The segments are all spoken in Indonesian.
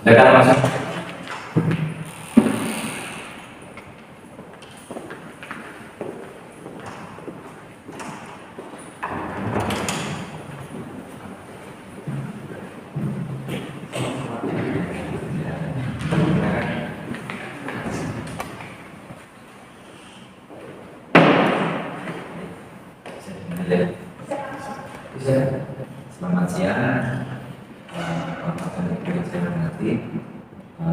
Silakan masuk. Selamat siang, Bapak dan saya hormati.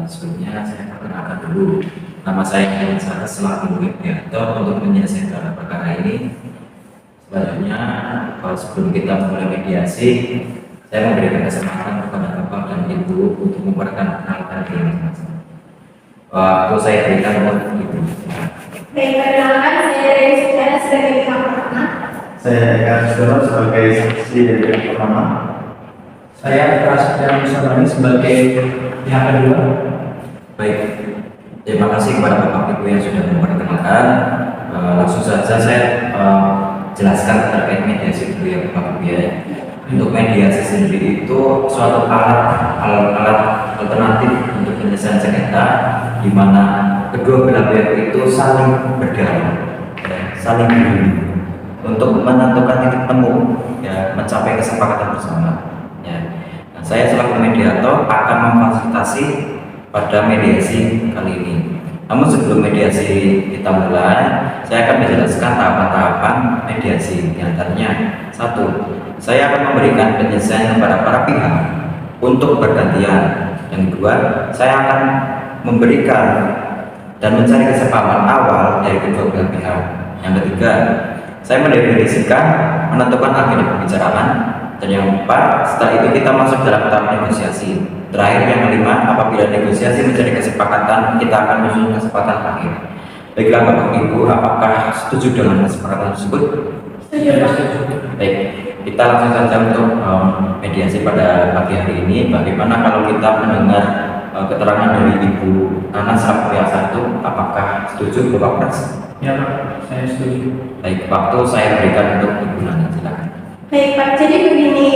Sebelumnya saya perkenalkan dulu, nama saya Kian Saras selaku mediator untuk menyelesaikan perkara ini. Selanjutnya, sebelum kita mulai mediasi, saya memberikan kesempatan kepada Bapak dan Ibu untuk memperkenalkan diri masing-masing. Waktu saya berikan untuk Ibu. Baik, perkenalkan saya dari Sujana sebagai pihak pertama. Saya Eka Sudoro sebagai saksi dari pihak pertama. Saya Prasetya Musabani sebagai pihak kedua. Baik, terima kasih kepada Bapak Ibu yang sudah memperkenalkan. Langsung saja saya jelaskan terkait mediasi dulu ya Bapak Ibu ya. Untuk mediasi sendiri itu suatu alat alternatif untuk penyelesaian sengketa di mana kedua belah pihak itu saling berdialog, saling berunding untuk menentukan titik temu, ya, mencapai kesepakatan bersama. Ya. Nah, saya selaku mediator akan memfasilitasi pada mediasi kali ini. Namun sebelum mediasi kita mulai, saya akan menjelaskan tahapan-tahapan mediasi. Di antaranya, satu, saya akan memberikan penyelesaian kepada para pihak untuk bergantian. Yang kedua, saya akan memberikan dan mencari kesepahaman awal dari kedua belah pihak. Yang ketiga, saya mendefinisikan menentukan agenda pembicaraan. Dan yang keempat, setelah itu kita masuk dalam tahap negosiasi. Terakhir yang kelima, apabila negosiasi menjadi kesepakatan, kita akan menyusun kesepakatan akhir. Baiklah Bapak Ibu, apakah setuju dengan kesepakatan tersebut? Setuju, Pak. Baik, kita langsung saja untuk mediasi pada pagi hari ini. Bagaimana kalau kita mendengar keterangan dari Ibu Nana selaku pihak satu, apakah setuju Bapak Pras? Ya Pak, saya setuju. Baik, waktu saya berikan untuk Ibu Nana, silakan. Baik, Pak. Jadi begini,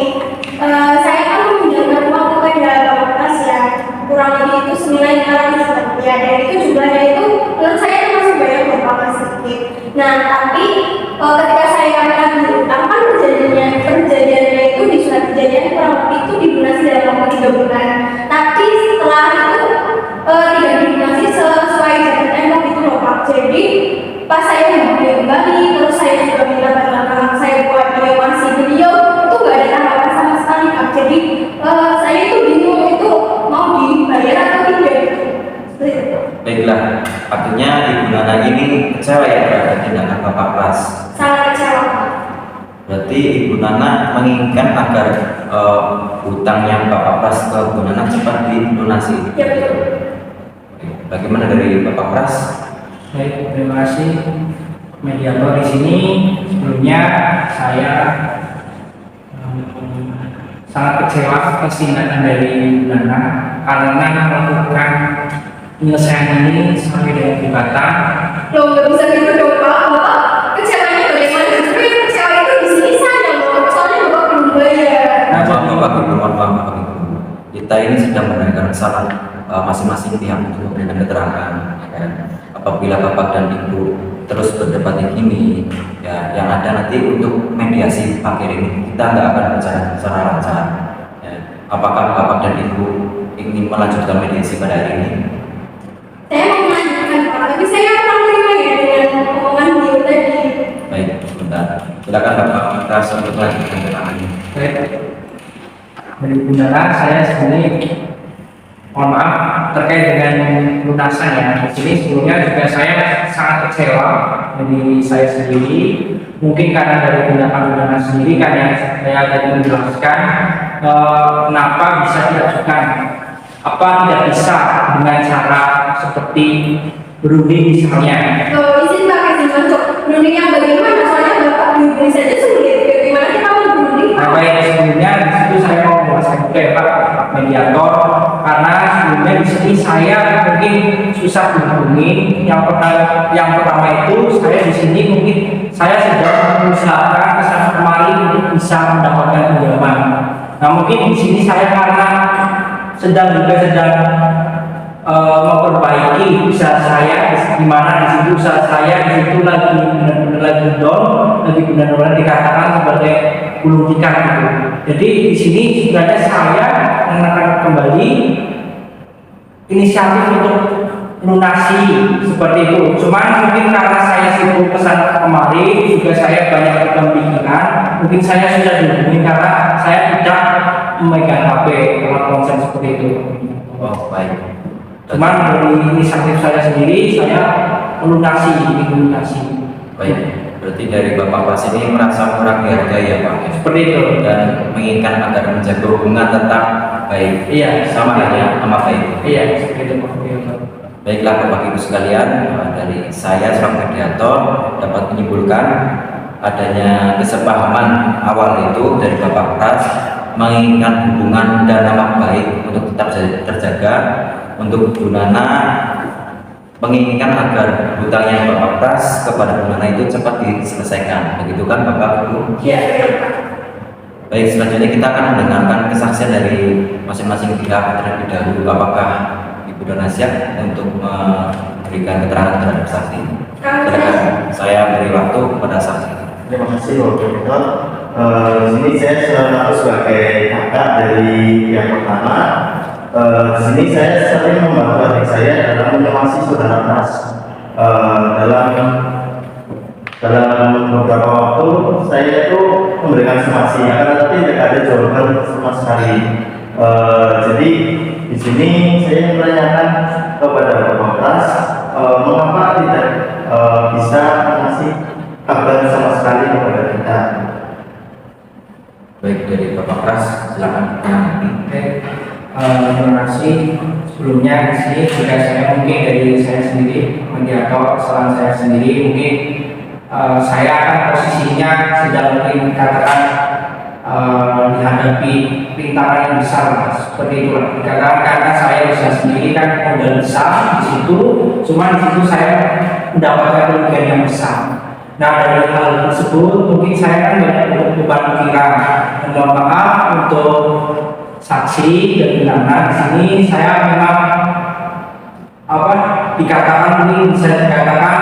saya akan meminjamkan uang kepada Bapak Pras yang kurang lebih itu senilai 500 rupiah. Dan itu jumlahnya itu menurut saya itu masih banyak Bapak sedikit. Nah, tapi ketika saya akan diutang kan perjanjiannya itu di surat perjanjian kurang lebih itu dilunasi dalam waktu 3 bulan. Tapi setelah itu tidak dilunasi sesuai jatuh tembok itu loh Pak. Jadi pas saya menghubungi kembali, terus saya juga minta bantuan saya buat mengawasi beliau, itu nggak ada tanggapan sama sekali Pak. Jadi saya itu bingung itu mau dibayar atau tidak gitu. Seperti itu. Baiklah, artinya Ibu Nana ini kecewa ya terhadap tindakan Bapak Pras. Sangat kecewa Pak. Berarti Ibu Nana menginginkan agar hutang yang Bapak Pras ke Ibu Nana cepat dilunasi. Ya betul. Bagaimana dari Bapak Pras? Baik, terima kasih mediator di sini. Sebelumnya saya sangat kecewa atas tindakan dari Nana karena melakukan penyelesaian ini sampai dengan gugatan. Loh, nggak bisa gitu dong Pak. Bapak kecewanya bagaimana? Justru yang kecewa itu di sini saya loh. Soalnya Bapak belum bayar. Nah, Bapak Ibu, mohon maaf Bapak Ibu. Kita ini sedang mendengarkan kesalahan masing-masing pihak untuk memberikan keterangan. Ya kan? Apabila Bapak dan Ibu terus berdebat ini, ya yang ada nanti untuk mediasi pagi ini kita nggak akan berjalan secara lancar. Ya. Apakah Bapak dan Ibu ingin melanjutkan mediasi pada hari ini? Saya mau melanjutkan Pak, tapi saya kurang terima ya dengan omongan beliau tadi. Baik, sebentar. Silakan Bapak kita untuk melanjutkan keterangannya. Baik, dari Bu Nana saya sebenarnya mohon maaf terkait dengan lunasan ya. Di sini sebelumnya juga saya sangat kecewa dari saya sendiri. Mungkin karena dari tindakan Bu Nana sendiri kan yang saya tadi menjelaskan kenapa bisa diajukan. Apa tidak bisa dengan cara seperti berunding misalnya? Loh, izin Pak, izin masuk. Berunding yang bagaimana? Soalnya Bapak berunding saja sulit. Bagaimana kita mau berunding Pak? Nah, baik, sebelumnya di situ saya mau menjelaskan juga ya Pak mediator, karena sebelumnya di sini saya mungkin susah dihubungi. Yang pertama itu saya di sini mungkin saya sudah berusaha kesana kemari untuk bisa mendapatkan pinjaman. Nah mungkin di sini saya karena sedang memperbaiki usaha saya, di mana di situ usaha saya di situ lagi benar-benar lagi down, lagi benar-benar dikatakan sebagai gulung tikar gitu. Jadi di sini sebenarnya saya menekan kembali inisiatif untuk lunasi seperti itu. Cuman mungkin karena saya sibuk pesan kemari, juga saya banyak berpemikiran, mungkin saya sudah dihubungi karena saya tidak memegang HP alat ponsel seperti itu. Oh, baik. Cuman dari inisiatif saya sendiri, saya melunasi. Baik. Berarti dari Bapak Pras ini merasa kurang dihargai ya Pak? Seperti itu. Dan menginginkan agar menjaga hubungan tetap baik. Iya, Sama halnya sama baik. Iya, seperti itu Pak. Baiklah Bapak Ibu sekalian, dari saya Sram Ferdianto dapat menyimpulkan adanya kesepahaman awal itu dari Bapak Pras menginginkan hubungan dan nama baik untuk tetap terjaga. Untuk Bu Nana menginginkan agar hutangnya Bapak Pras kepada Bu Nana itu cepat diselesaikan. Begitu kan Bapak Ibu? Iya. Baik, selanjutnya kita akan mendengarkan kesaksian dari masing-masing pihak terlebih dahulu. Apakah Ibu Dona siap untuk memberikan keterangan terhadap saksi? Silakan, saya beri waktu kepada saksi. Terima kasih Bapak Rektor. Di sini saya selalu sebagai kakak dari yang pertama. Di sini saya sering membantu adik saya dalam mengawasi saudara Pras. Dalam beberapa waktu saya itu memberikan somasi, akan tetapi tidak ada jawaban sama sekali. Jadi di sini saya menanyakan kepada Bapak Pras, mengapa tidak bisa mengasih kabar sama sekali kepada kita. Baik, dari Bapak Pras, silakan. Terima kasih. Sebelumnya di sini juga saya mungkin dari saya sendiri, atau kesalahan saya sendiri, mungkin saya kan posisinya sedang mungkin dikatakan dihadapi rintangan yang besar, seperti itu lah. Dikatakan karena saya usaha sendiri kan modal besar di situ, cuma di situ saya mendapatkan kerugian yang besar. Nah dari hal tersebut mungkin saya kan banyak beban pikiran. Mohon maaf untuk saksi dan bilangan di sini saya memang dikatakan ini bisa dikatakan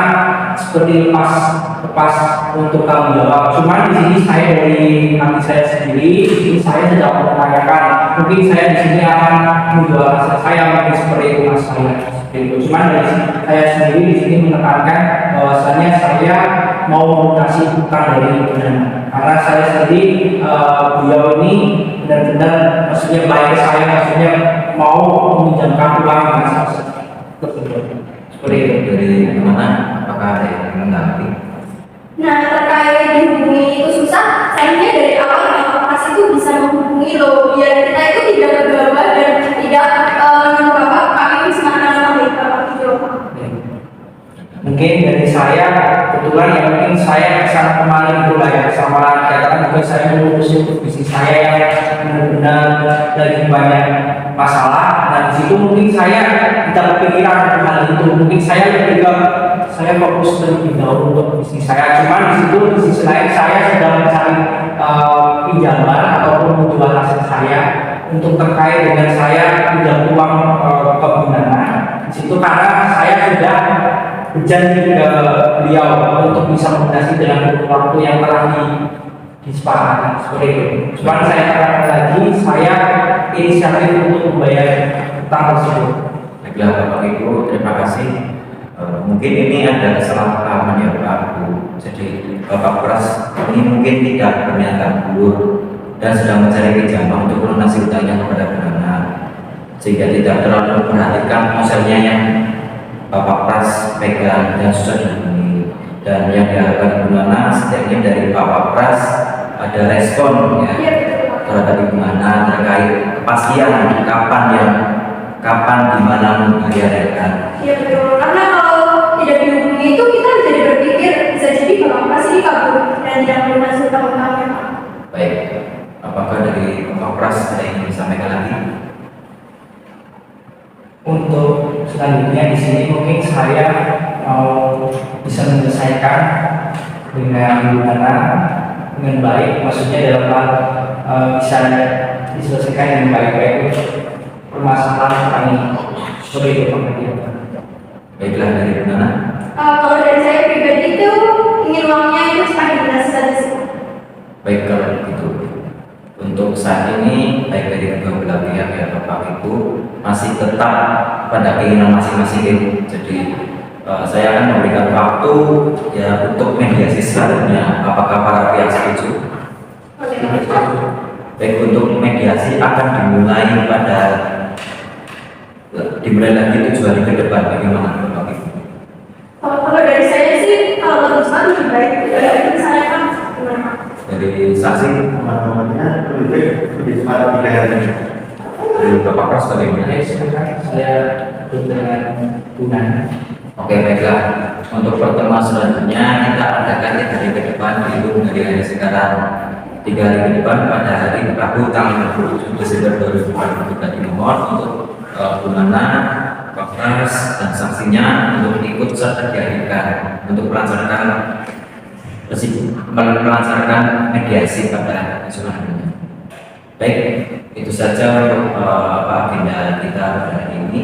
seperti lepas untuk tanggung jawab. Cuman di sini saya dari hati saya sendiri, di sini saya sedang menanyakan. Mungkin saya di sini akan menjual rasa saya mungkin seperti itu mas saya. Cuman dari saya sendiri di sini menekankan bahwasanya saya mau melunasi hutang dari Dana. Karena saya sendiri beliau ini benar-benar maksudnya baik saya, maksudnya mau meminjamkan uang dengan Seperti itu. Dari mana? Apakah ada yang menanggapi? Nah, terkait dihubungi itu susah, sayangnya dari awal Bapak Pras itu bisa menghubungi loh, biar kita itu tidak gegabah dan tidak Bapak kami semangat sama Bapak gitu. Mungkin dari saya kebetulan ya mungkin saya kesana kemarin dulu lah ya sama katakan juga saya mengurusi untuk bisnis saya yang benar-benar lagi banyak masalah. Nah di situ mungkin saya tidak kepikiran hal itu, mungkin saya lebih ke saya fokus terlebih dahulu untuk bisnis saya. Cuma di situ di sisi lain saya sedang mencari pinjaman ataupun menjual hasil saya untuk terkait dengan saya pinjam uang ke Bundana. Di situ karena saya sudah berjanji ke beliau untuk bisa melunasi dengan waktu yang telah disepakati seperti itu. Cuma saya katakan lagi, saya inisiatif untuk membayar utang tersebut. Baiklah Bapak Ibu, terima kasih. Mungkin ini ada kesalahpahaman ya Pak Bu. Jadi Bapak Pras ini mungkin tidak berniat buruk dan sedang mencari pinjaman untuk melunasi hutangnya kepada Bundana, sehingga tidak terlalu memperhatikan ponselnya yang Bapak Pras pegang dan susah dihubungi. Dan yang diharapkan Bundana setidaknya dari Bapak Pras ada respon ya terhadap Ibu Nana terkait kepastian kapan di mana membayarkan. Iya betul, karena kalau tidak dihubungi itu kita jadi berpikir bisa jadi Bapak Pras ini kabur dan tidak melunasi utang-utangnya. Baik, apakah dari Bapak Pras ada yang disampaikan lagi? Untuk selanjutnya di sini mungkin saya mau bisa menyelesaikan dengan Bundana dengan baik, maksudnya dalam hal bisa diselesaikan dengan baik-baik. permasalahan kami. Seperti itu Pak Mediator. Baiklah, dari mana? Kalau dari saya pribadi itu ingin uangnya itu cepat dijelaskan di sini. Baik, kalau begitu untuk saat ini baik dari kedua belah pihak ya Bapak Ibu masih tetap pada keinginan masing-masing. Jadi saya akan memberikan waktu ya untuk mediasi selanjutnya. Apakah para pihak setuju? Baik, untuk mediasi akan dimulai lagi 7 hari ke depan. Bagaimana Bapak Ibu? Kalau dari saya sih kalau lebih cepat lebih baik. Dari saya kan gimana? Dari saksi, Teman-temannya lebih cepat 3 hari. dari Bapak Pras bagaimana? Saya dengan Tunan. Oke, baiklah. Untuk pertemuan selanjutnya kita adakan 3 hari ke depan, dihitung dari hari sekarang. 3 hari ke depan pada hari Rabu tanggal 27 Desember 2023 dimohon untuk Bu Nana, Pak Pras, dan saksinya untuk ikut serta dihadirkan untuk melancarkan mediasi pada selanjutnya. Baik, itu saja untuk agenda kita pada hari ini.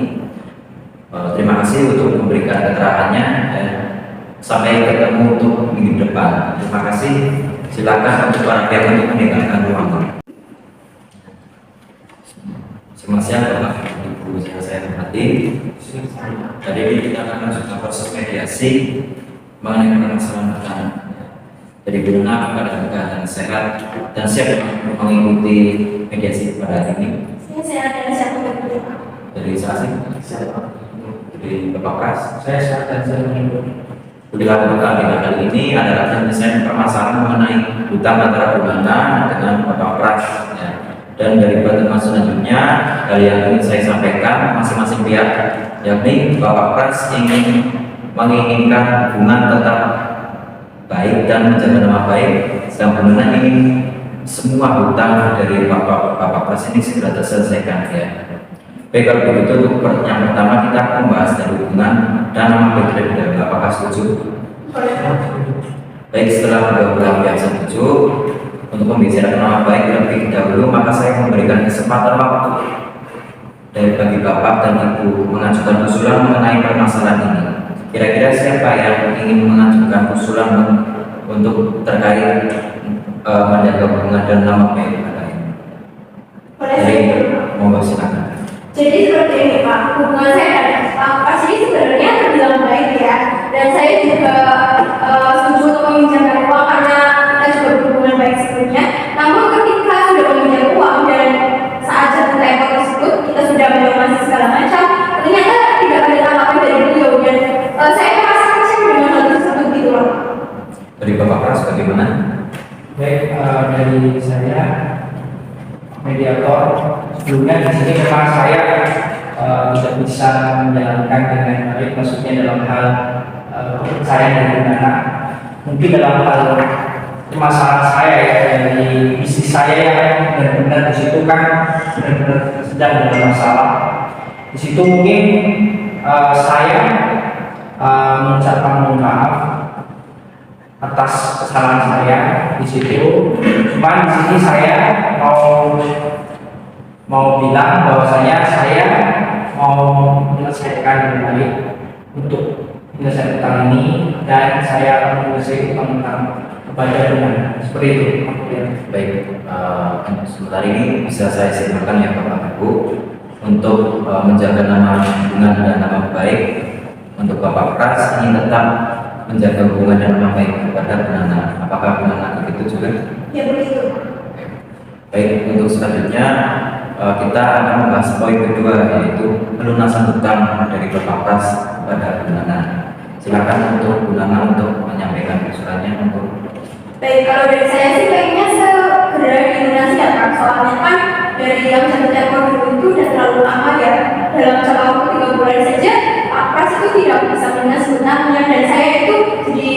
Terima kasih untuk memberikan keterangannya dan sampai ketemu untuk minggu depan. Terima kasih. Silakan untuk para pihak untuk meninggalkan ruangan. Selamat siang Bapak Ibu yang saya hormati. Tadi ini kita akan lanjutkan proses mediasi mengenai permasalahan anak. Jadi guna kepada keadaan sehat dan siap mengikuti mediasi pada hari ini. Saya ada siapa yang Dari saksi, dari Bapak Pras. Saya sehat dan saya mengikuti. Dilakukan dengan kali ini adalah penyelesaian permasalahan mengenai hutang antara Bu Nana dengan Bapak Pras. Ya. Dan dari pertemuan selanjutnya, hal yang ingin saya sampaikan masing-masing pihak, yakni Bapak Pras menginginkan hubungan tetap baik dan menjaga nama baik, sedang Bu Nana ingin semua hutang dari Bapak Pras ini segera terselesaikan. Ya. Baik, kalau begitu untuk yang pertama kita membahas dari hubungan dan nama baik terlebih dahulu. Apakah setuju? Baik, setelah kedua belah pihak setuju untuk pembicaraan nama baik terlebih dahulu, maka saya memberikan kesempatan waktu dari bagi Bapak dan Ibu mengajukan usulan mengenai permasalahan ini. Kira-kira siapa yang ingin mengajukan usulan untuk terkait menjaga hubungan dan nama baik pada ini? Jadi, mohon silakan. Jadi seperti ini Pak, hubungan saya dan Pak Pras ini sebenarnya terbilang baik ya. Dan saya juga setuju untuk meminjamkan uang karena kita juga berhubungan baik sebelumnya. Namun ketika sudah meminjam uang dan saat jatuh tempo tersebut kita sudah melunasi segala macam, ternyata tidak ada tanggapan dari beliau dan saya merasa kecewa dengan hal tersebut gitu loh. Dari Bapak Pras bagaimana? Baik, dari saya mediator sebelumnya di sini memang saya tidak bisa menjalankan dengan baik, maksudnya dalam hal saya dari Nana mungkin dalam hal masalah saya ya, dari bisnis saya yang benar-benar di situ kan benar-benar sedang dalam masalah. Di situ mungkin saya mengucapkan mohon maaf atas kesalahan saya di situ. Cuman di sini saya mau bilang bahwasanya saya mau menyelesaikan dengan baik untuk menyelesaikan utang ini dan saya akan menyelesaikan utang kepada dengan seperti itu. Baik, sebentar ini bisa saya simpulkan ya Bapak Ibu untuk menjaga nama hubungan dan nama baik untuk Bapak Pras ini tetap menjaga hubungan dan nama baik kepada Bu Nana. Apakah Bu Nana begitu juga? Ya begitu. Baik, untuk selanjutnya kita akan membahas poin kedua yaitu pelunasan hutang dari Bapak Pras kepada Bu Nana. Silakan untuk Bu Nana untuk menyampaikan usulannya untuk. Baik, kalau dari saya sih kayaknya segera dilunasi ya Pak. Soalnya kan dari yang jatuh tempo dulu itu udah terlalu lama ya. Dalam jangka waktu 3 bulan saja Pak Pras itu tidak bisa melunasi hutangnya dan saya itu jadi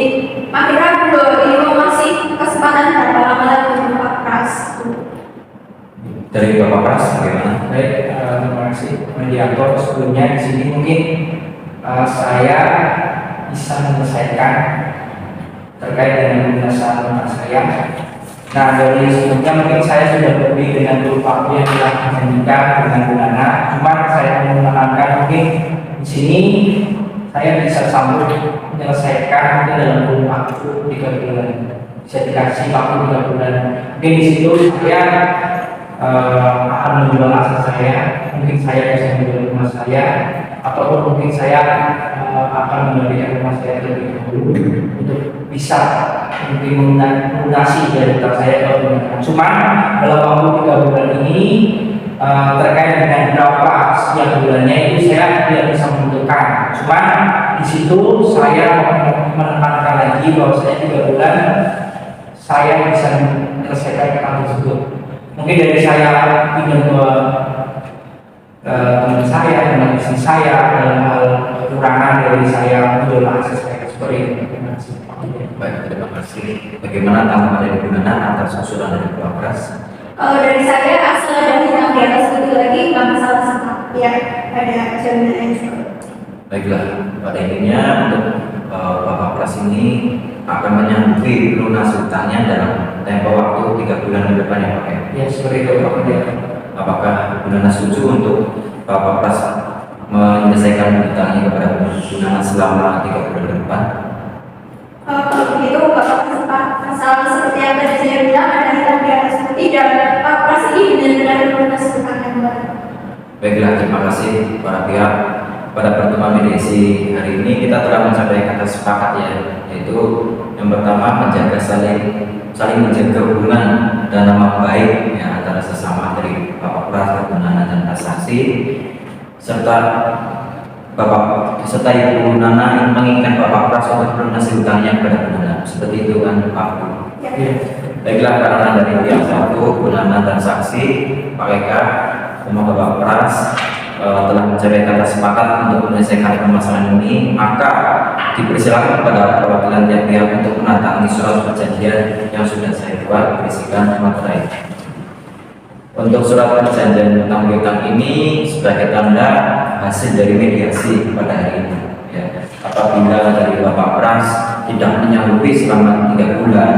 makin ragu ini mau ngasih kesempatan berapa lama lagi untuk Pak Pras. Dari Bapak Pras bagaimana? Baik, terima kasih mediator. Sebelumnya di sini mungkin saya bisa menyelesaikan terkait dengan pelunasan hutang saya. Nah, dari sebelumnya mungkin saya sudah berbeda dengan guru waktu yang telah dijanjikan dengan Bu Nana. Cuma saya mau menekankan mungkin di sini saya bisa sambut menyelesaikan mungkin dalam kurun waktu 3 bulan. Bisa dikasih waktu 3 bulan. Mungkin di situ saya akan menjual aset saya. Mungkin saya bisa menjual rumah saya, ataupun mungkin saya akan memberikan rumah saya terlebih dahulu untuk bisa mungkin melunasi dari utang saya kalau menggunakan. Cuma dalam waktu 3 bulan ini terkait dengan berapa setiap bulannya itu saya tidak bisa menentukan. Cuma di situ saya menekankan lagi bahwa saya 3 bulan saya bisa menyelesaikan utang tersebut. Mungkin dari saya ingin ke teman saya, teman istri saya dalam hal kekurangan dari saya menjual akses saya seperti itu. Terima kasih. Baik, terima kasih. Bagaimana tanggapan dari Bu Nana atas usulan dari Bapak Pras? Kalau dari saya asal ada hutang di atas itu lagi nggak masalah sama ya, ada jaminan yang Baiklah, pada intinya untuk Bapak Pras ini akan menyanggupi lunas hutangnya dalam tempo waktu 3 bulan ke depan ya Pak ya? Ya seperti itu Pak. Apakah Bu Nana setuju untuk Bapak Pras menyelesaikan hutangnya kepada Bu Nana selama 3 bulan ke depan? kalau begitu Bapak asal seperti yang tadi saya bilang ada hitam di atas putih dan Pak Pras ini benar-benar lunas hutang yang baru. Baiklah, terima kasih para pihak. Pada pertemuan mediasi hari ini kita telah mencapai kata sepakat ya, yaitu yang pertama menjaga saling menjaga hubungan dan nama baik ya, antara sesama dari Bapak Pras, Bu Nana dan Pak saksi, serta Ibu Nana menginginkan Bapak Pras untuk melunasi hutangnya kepada Bu Nana. Seperti itu kan Pak? Ya. Baiklah, karena dari pihak satu Bu Nana dan saksi Pak Eka sama Bapak Pras telah mencapai kata sepakat untuk menyelesaikan permasalahan ini, maka dipersilakan kepada perwakilan tiap pihak untuk menandatangani surat perjanjian yang sudah saya buat berisikan materai. Untuk surat perjanjian utang piutang ini sebagai tanda hasil dari mediasi pada hari ini. Ya. Apabila dari Bapak Pras tidak menyanggupi selama 3 bulan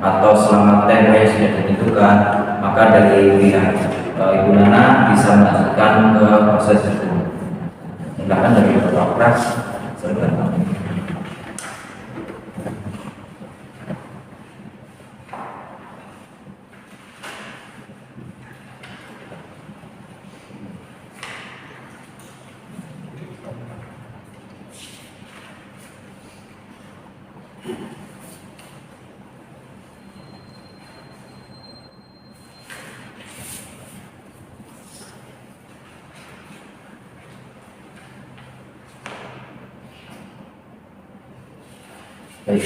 atau selama tempo yang sudah ditentukan, maka dari pihak Ibu Nana bisa melanjutkan ke proses hukum. Silakan dari Bapak Pras. Silakan. Baik.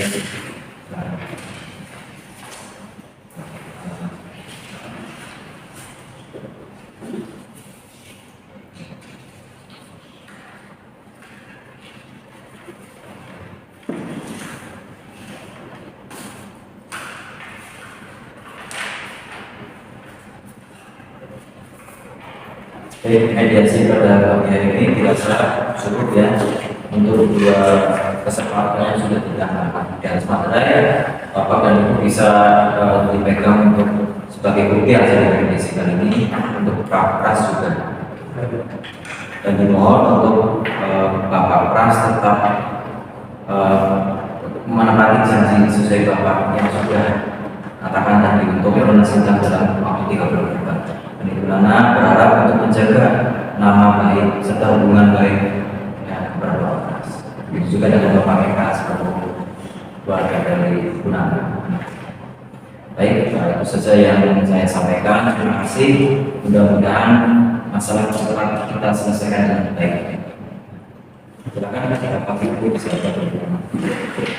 Mediasi pada pagi hari ini dirasa cukup ya untuk 2 kesempatan yang sudah ditangani di atas materai. Bapak dan Ibu bisa dipegang untuk sebagai bukti hasil dari mediasi kali ini untuk Pak Pras juga. Dan dimohon untuk Bapak Pras tetap menepati janji sesuai Bapak yang sudah katakan tadi untuk melunasi hutang dalam waktu 3 bulan ke depan. Dan Ibu Nana berharap untuk menjaga nama baik serta hubungan baik ya, kepada Bapak Pras. Begitu juga dengan Bapak Eka sebagai keluarga dari Ibu Nana. Baik, itu saja yang saya sampaikan. Terima kasih. Mudah-mudahan masalah tersebut kita selesaikan dengan baik. Silakan Bapak Ibu bisa berbicara.